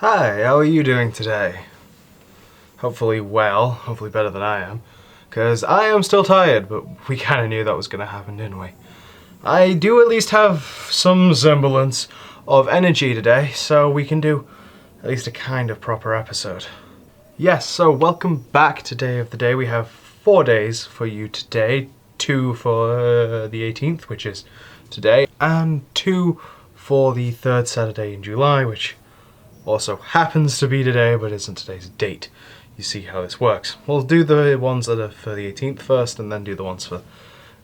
Hi, how are you doing today? Hopefully well, hopefully better than I am. Because I am still tired, but we kind of knew that was going to happen, didn't we? I do at least have some semblance of energy today, so we can do at least a kind of proper episode. Yes, so welcome back to Day of the Day. We have 4 days for you today. 2 for the 18th, which is today, and 2 for the 3rd Saturday in July, which also happens to be today, but isn't today's date. You see how this works. We'll do the ones that are for the 18th first, and then do the ones for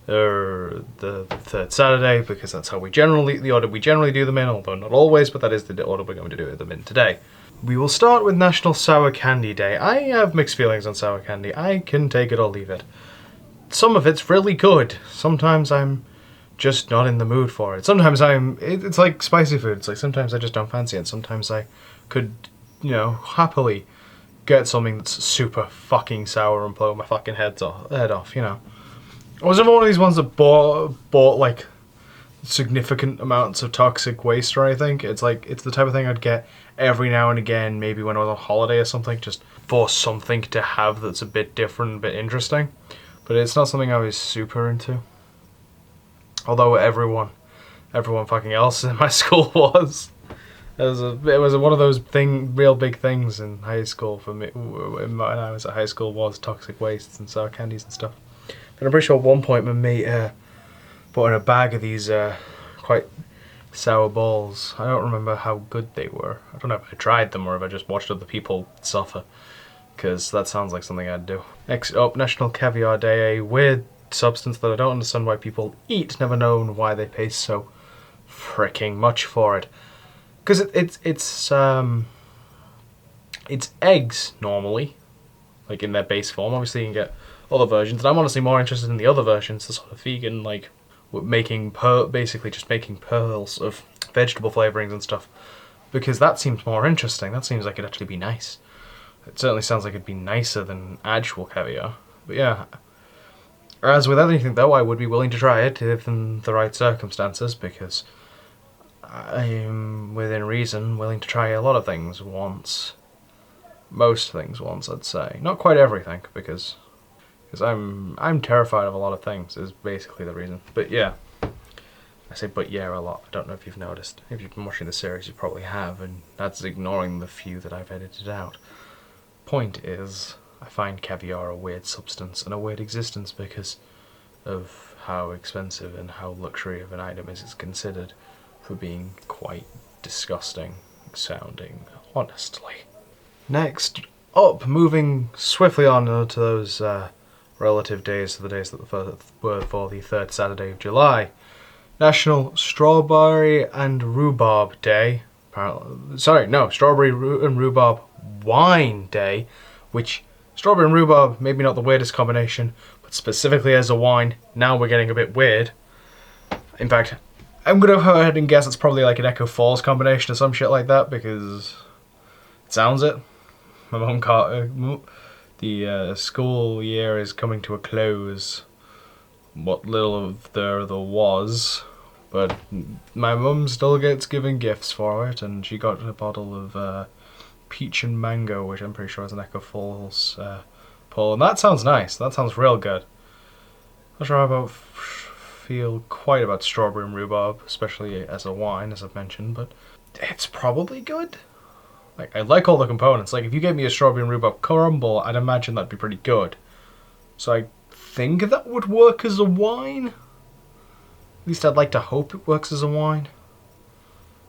the 3rd Saturday, because that's how the order we generally do them in, although not always, but that is the order we're going to do them in today. We will start with National Sour Candy Day. I have mixed feelings on sour candy. I can take it or leave it. Some of it's really good. Sometimes I'm just not in the mood for it. Sometimes it's like spicy food. It's like sometimes I just don't fancy it. Sometimes I could, happily get something that's super fucking sour and blow my fucking head off, I was never one of these ones that bought like significant amounts of toxic waste or anything. It's the type of thing I'd get every now and again, maybe when I was on holiday or something, just for something to have that's a bit different, a bit interesting. But it's not something I was super into. Although everyone fucking else in my school was. It was one of those real big things in high school for me when I was at high school, was toxic wastes and sour candies and stuff. But I'm pretty sure at one point my mate bought in a bag of these quite sour balls. I don't remember how good they were. I don't know if I tried them or if I just watched other people suffer, because that sounds like something I'd do. Next up, National Caviar Day, a weird substance that I don't understand why people eat, never known why they pay so freaking much for it. Because it's eggs normally, like in their base form. Obviously you can get other versions, and I'm honestly more interested in the other versions, the sort of vegan, like basically just making pearls of vegetable flavorings and stuff, because that seems more interesting. That seems like it'd actually be nice. It certainly sounds like it'd be nicer than actual caviar. But yeah, as with anything though, I would be willing to try it if in the right circumstances, because I'm, within reason, willing to try a lot of things once. Most things once, I'd say. Not quite everything, because I'm terrified of a lot of things, is basically the reason. But yeah. I say but yeah a lot. I don't know if you've noticed. If you've been watching the series, you probably have, and that's ignoring the few that I've edited out. Point is, I find caviar a weird substance and a weird existence because of how expensive and how luxury of an item is considered, for being quite disgusting sounding, honestly. Next up, moving swiftly on to those relative days, to the days that were for the 3rd Saturday of July. National Strawberry and Rhubarb Day. Strawberry and Rhubarb Wine Day, which strawberry and rhubarb, maybe not the weirdest combination, but specifically as a wine, now we're getting a bit weird. In fact, I'm going to go ahead and guess it's probably like an Echo Falls combination or some shit like that, because it sounds it. My mum can't... the school year is coming to a close. What little of there was. But my mum still gets given gifts for it, and she got a bottle of peach and mango, which I'm pretty sure is an Echo Falls pull. And that sounds nice. That sounds real good. Not sure how feel quite about strawberry and rhubarb, especially as a wine, as I've mentioned, but it's probably good. Like, I like all the components. Like, if you gave me a strawberry and rhubarb crumble, I'd imagine that'd be pretty good. So I think that would work as a wine. At least I'd like to hope it works as a wine.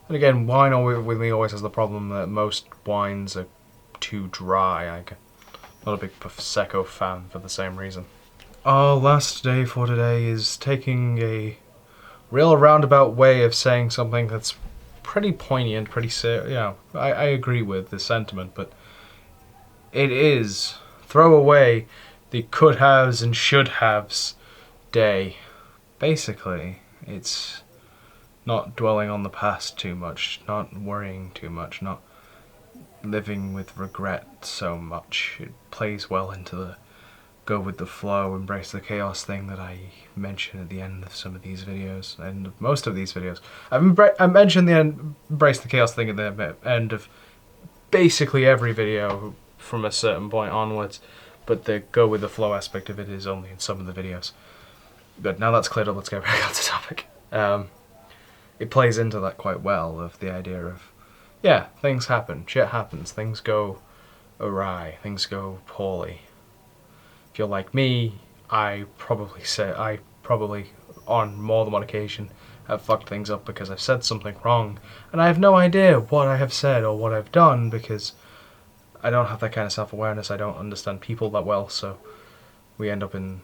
And again, wine with me always has the problem that most wines are too dry. I'm not a big Prosecco fan for the same reason. Our last day for today is taking a real roundabout way of saying something that's pretty poignant, pretty serious. I agree with the sentiment, but it is throw away the could-haves and should-haves day. Basically, it's not dwelling on the past too much, not worrying too much, not living with regret so much. It plays well into the go with the flow, embrace the chaos thing that I mention at the end of some of these videos, and of most of these videos. I mentioned the embrace the chaos thing at the end of basically every video from a certain point onwards, but the go with the flow aspect of it is only in some of the videos. But now that's cleared up, let's get back on the topic. It plays into that quite well, of the idea of, yeah, things happen, shit happens, things go awry, things go poorly. If you're like me, I probably on more than one occasion have fucked things up because I've said something wrong, and I have no idea what I have said or what I've done because I don't have that kind of self-awareness. I don't understand people that well, so we end up in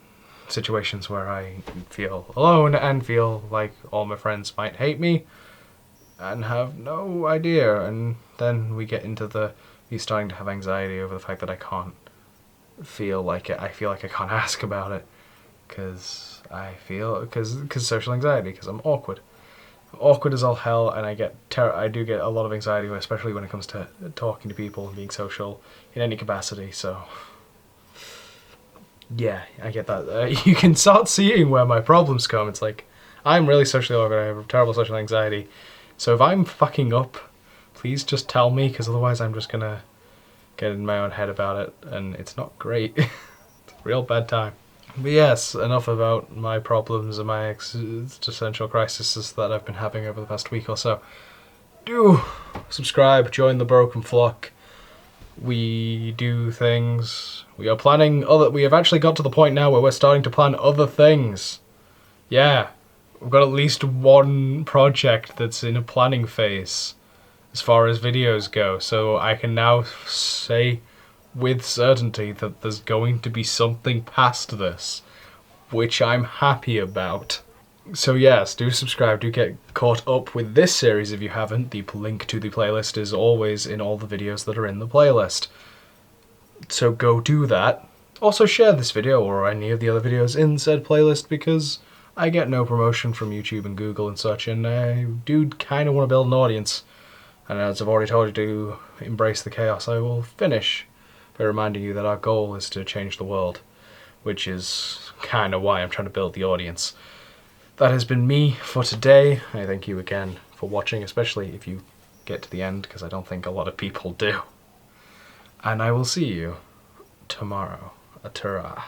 situations where I feel alone and feel like all my friends might hate me and have no idea, and then we get into me starting to have anxiety over the fact that I can't feel like it. I feel like I can't ask about it because social anxiety, because I'm awkward as all hell, and I do get a lot of anxiety, especially when it comes to talking to people and being social in any capacity. So yeah, I get that. You can start seeing where my problems come. It's like, I'm really socially awkward, I have terrible social anxiety, so if I'm fucking up, please just tell me, because otherwise I'm just gonna get in my own head about it, and it's not great. It's a real bad time. But yes, enough about my problems and my existential crises that I've been having over the past week or so. Do subscribe, join the broken flock. We do things. We are planning we have actually got to the point now where we're starting to plan other things. Yeah, we've got at least one project that's in a planning phase as far as videos go, so I can now say with certainty that there's going to be something past this, which I'm happy about. So yes, do subscribe, do get caught up with this series if you haven't. The link to the playlist is always in all the videos that are in the playlist. So go do that. Also share this video or any of the other videos in said playlist, because I get no promotion from YouTube and Google and such, and I do kind of want to build an audience. And as I've already told you to embrace the chaos, I will finish by reminding you that our goal is to change the world, which is kind of why I'm trying to build the audience. That has been me for today. I thank you again for watching, especially if you get to the end, because I don't think a lot of people do. And I will see you tomorrow. Ta-ra.